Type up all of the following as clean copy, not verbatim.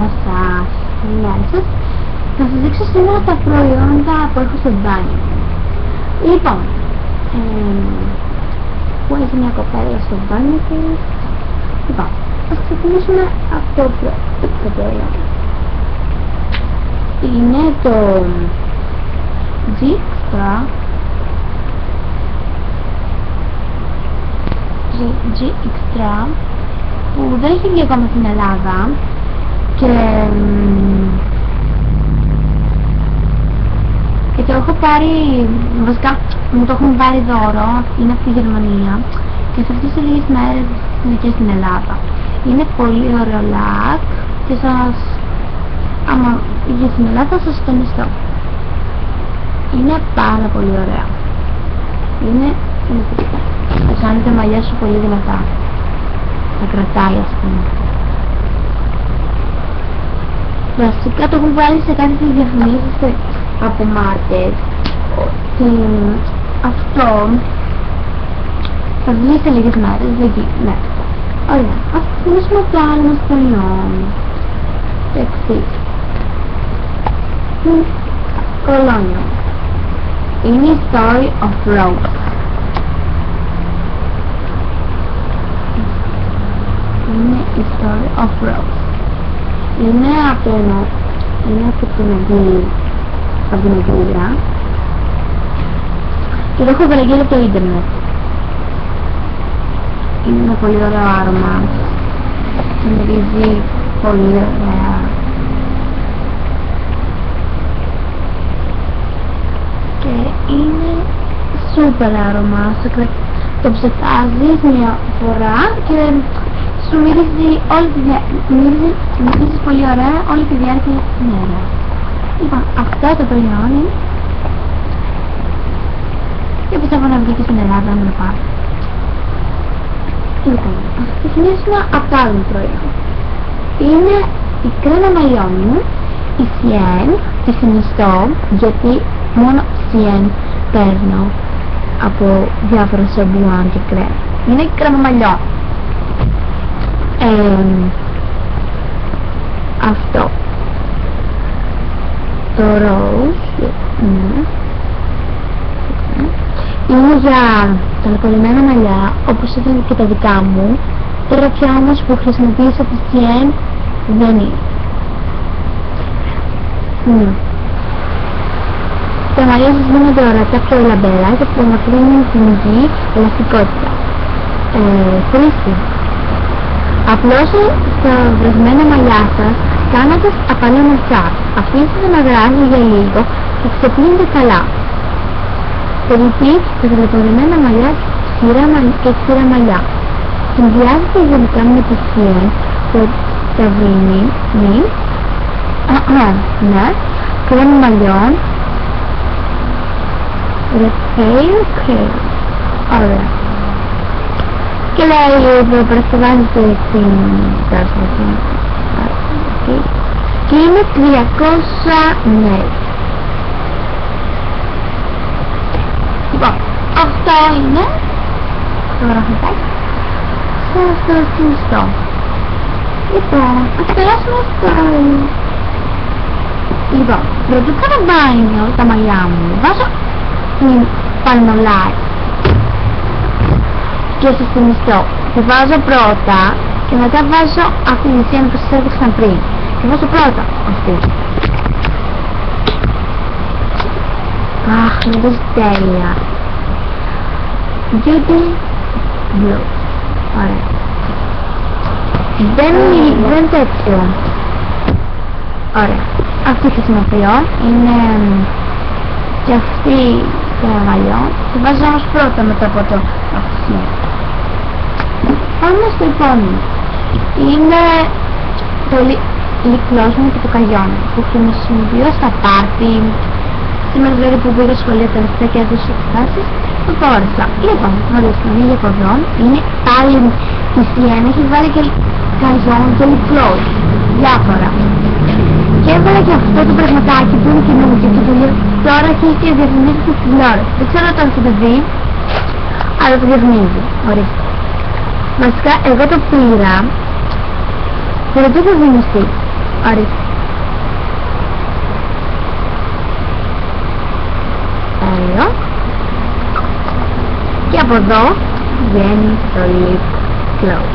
Καλημέρα σας. Καλημέρα σας. Θα σας δείξω σήμερα τα προϊόντα που έχω στο μπάνιο. Λοιπόν, που έχει μια κοπέλα στο μπάνιο της. Λοιπόν, ας ξεκινήσουμε από το πρώτο προϊόν. Είναι το G-Extra που δεν έχει βγει ακόμα στην Ελλάδα και το έχω πάρει, βασικά μου το έχουν πάρει δώρο, είναι από τη Γερμανία και θα έρθει σε λίγες μέρες και στην Ελλάδα. Είναι πολύ ωραίο λακ και σας, άμα για στην Ελλάδα θα σας το μισθώ. Είναι πάρα πολύ ωραία. Είναι ηλεκτρικά. Θα κάνει τα μαλλιά σου πολύ δυνατά. Θα κρατάει, ας πούμε. Βασικά το έχουν βάλει σε κάτι τις διαφημίσεις από μάρκετ ότι αυτό θα βγει σε λίγες μέρες, ναι. Ωραία, ας ξεκινήσουμε το άλλο μας προϊόν. Το εξής. Κολόνιο. Είναι η Story of Rose. Είναι η Story of Rose. Είναι από την Αγγλία και το έχω βρει από το ίντερνετ. Είναι ένα πολύ ωραίο άρωμα. Μυρίζει πολύ ωραία. Και είναι σούπερ άρωμα. Το ψεφτάζεις μια φορά και σου μυρίζει μυρίζει πολύ ωραία όλη τη διάρκεια της ημέρας. Λοιπόν, αυτό το προϊόν είναι και πιστεύω να βγει και στην Ελλάδα να το πάρω. Λοιπόν, ας ξεκινήσουμε από το άλλο προϊόν. Είναι η κρέμα μαλλιών μου, η Sien, τη συνιστώ γιατί μόνο Sien παίρνω από διάφορα σαμπουάν και κρέμα. Είναι η κρέμα μαλλιών. Αυτό το rose είναι για τα κολλημένα μαλλιά όπως ήταν και τα δικά μου. Τώρα πια όμως που χρησιμοποίησα τη Sien δεν είναι. Τα μαλλιά σας γίνονται ορατά πιο λαμπερά και προμακρύνουν την υγιή ελαστικότητα. Χρήση. Απλώστε στα βρασμένα μαλλιά σας κάνοντας απαλό μασάζ. Αφήστε να δράσει για λίγο και ξεπλύνετε καλά. Περιπεί τα γραπορημένα μαλλιά και ξηρά μαλλιά. Συνδυάζετε γενικά με τη Sien το ταυρίνι, ναι, κρέμα μαλλιών, Repair Care. Ωραία. Και λέει εδώ προσταβάζετε την τάση και είναι 300 μέλη. Λοιπόν, αυτό είναι το γραφητάκι. Σας το συνιστώ. Λοιπόν, ας περάσουμε στο... Λοιπόν, πρωτού κάνω μπάνιο τα μαλλιά μου, βάζω την παλμολάι και σας θυμιστώ. Τη βάζω πρώτα και μετά βάζω αυτή την Sien που σας έδειξα πριν. Τη βάζω πρώτα αυτή. Αχ, μυρίζει τέλεια. Beauty Blue. Ωραία. Δεν τέτοιο. Ωραία. Αυτή χρησιμοποιώ. Είναι και αυτή το μαλλιό. Τη βάζω όμως πρώτα μετά από το αυτή. Πάμε στο επόμενο. Είναι το lip gloss μου και το καγιόνι που χρησιμοποιώ στα πάρτι. Σήμερα δηλαδή που πήγα σχολεία τελευταία και έδωσα εξετάσεις, το φόρεσα. Λοιπόν, ορίστε, είναι για κοδόν. Είναι πάλι η Sien, έχει βάλει και καγιόν και lip gloss. Διάφορα. Και έβαλα και αυτό το πραγματάκι που είναι καινούργιο και τώρα έχει και διαφημίσει στην τηλεόραση. Δεν ξέρω αν το έχετε δει, αλλά το διαφημίζει. Ορίστε. Βασικά εγώ το πήρα πρωτού το δημιουργεί. Ορίστε. Τέλειο. Και από εδώ βγαίνει το lip gloss.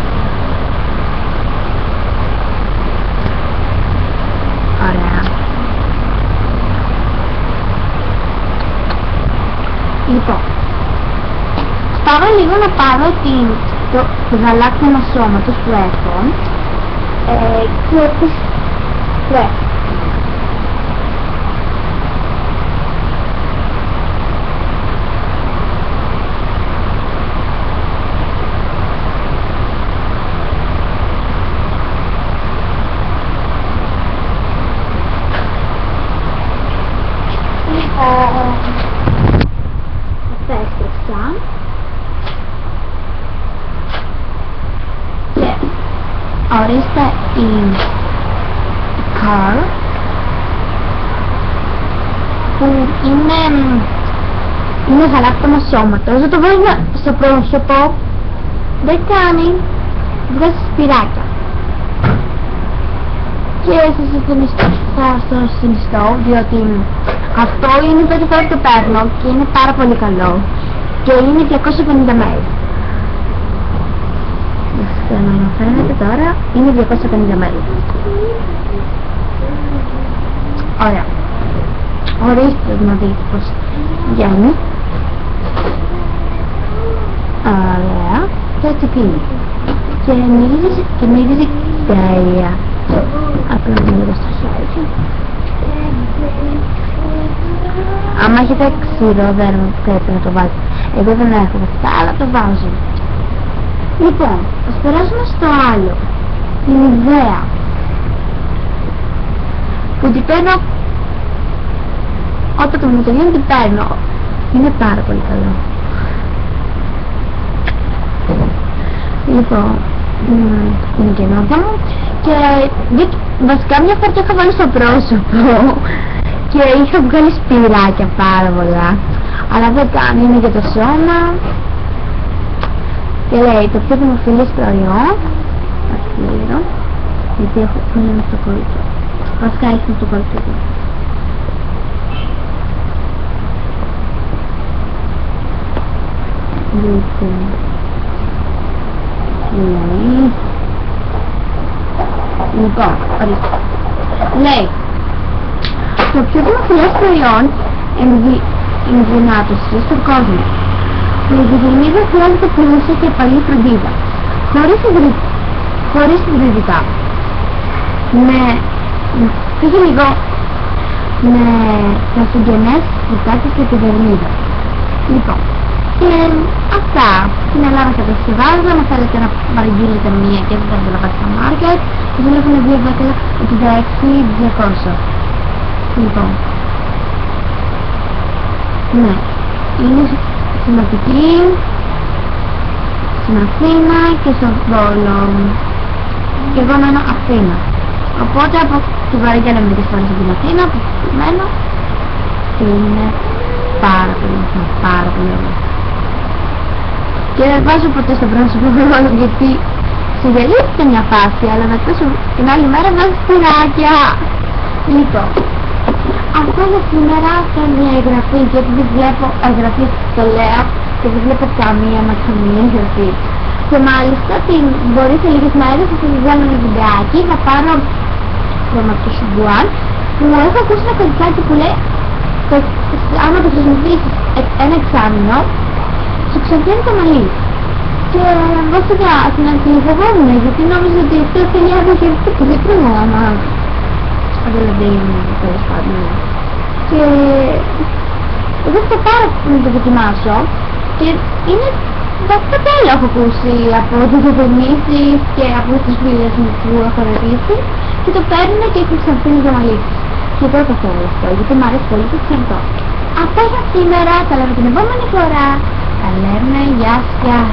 Ωραία. Λοιπόν, πάω λίγο να πάρω το γαλάκτημα σώματος που έχω και τις επέστρεψα και ορίστε η car που είναι γαλάκτημα σώματος. Δεν το βάζουμε στο πρόσωπο, δεν κάνει, βγάζει σπυράκια. Και θα το συνιστώ διότι αυτό είναι η πρώτη φορά που το παίρνω και είναι πάρα πολύ καλό και είναι 250 ml. Δεν ξέρω να φαίνεται τώρα, είναι 250 ml. Ωραία. Ορίστε να δείτε πως βγαίνει. Ωραία. Και έτσι κλείνει. Και μυρίζει τέλεια. Απλά να λίγο στο χέρι. Άμα έχετε ξηρό δέρμα που πρέπει να το βάλετε. Εγώ δεν έχω αυτά, αλλά το βάζω. Λοιπόν, ας περάσουμε στο άλλο. Την ιδέα. Που την παίρνω όποτε μου τελειώνει την παίρνω. Είναι πάρα πολύ καλό. Λοιπόν, είναι καινούργια μου και βασικά μια φορά το είχα βάλει στο πρόσωπο και είχα βγάλει σπυράκια πάρα πολλά, αλλά δεν κάνει, είναι για το σώμα και λέει το πιο δημοφιλές προϊόν, ασχολείω γιατί έχω είναι στο κόλλητο, βασικά έχει στο κόλλητο. Λοιπόν, ορίστε. Λέει το πιο δημοφιλές προϊόν ενδυνάτωσης στον κόσμο. Η επιδερμίδα χρειάζεται πλούσια και παλή φροντίδα, χωρίς υβριδικά. Φύγει λίγο με τα συγγενές φυτάκια και επιδερμίδα. Λοιπόν, και αυτά. Στην Ελλάδα θα τα συσκευάζω, αν θέλετε να παραγγείλετε μία και δεν θέλετε να πάτε στο μάρκετ. Και δεν έχουν 2,66-200. Λοιπόν, ναι, είναι σημαντική στην Αθήνα και στον Βόλο. Και εγώ μένω Αθήνα. Οπότε από την παραγγέλνω μερικές φορές από την Αθήνα που μένω και είναι πάρα πολύ ωραία. Και δεν βάζω ποτέ στο πρόσωπο γιατί συντελείται μια φάση, αλλά μετά την άλλη μέρα βάζω σπυράκια. Λοιπόν, αυτό για σήμερα θα είναι μια εγγραφή, γιατί δεν βλέπω εγγραφή, το λέω και δεν βλέπω καμία εγγραφή. Και μάλιστα μπορεί σε λίγες μέρες θα σας βγάλω ένα βιντεάκι, θα πάρω χρωματικό σουμπουάν που έχω ακούσει ένα κωδικάκι που λέει άμα το χρησιμοποιήσεις ένα εξάμηνο σου ξανθαίνει το μαλλί. Και βασικά στην αρχή φοβόμουν γιατί νόμιζα ότι αυτό θέλει άδεια και αυτό που δεν κρίνω άμα δηλαδή τέλος πάντων. Και εγώ θα πάρω να το δοκιμάσω και είναι βασικά τέλειο έχω ακούσει από τις διαφημίσεις και από τις φίλες μου που έχω ρωτήσει και το παίρνουν και έχουν ξανθύνει το μαλλί. Και τώρα το θέλω αυτό γιατί μου αρέσει πολύ και ξανθώ. Αυτά για σήμερα, τα λέμε την επόμενη φορά. Τα λέμε, γεια σας.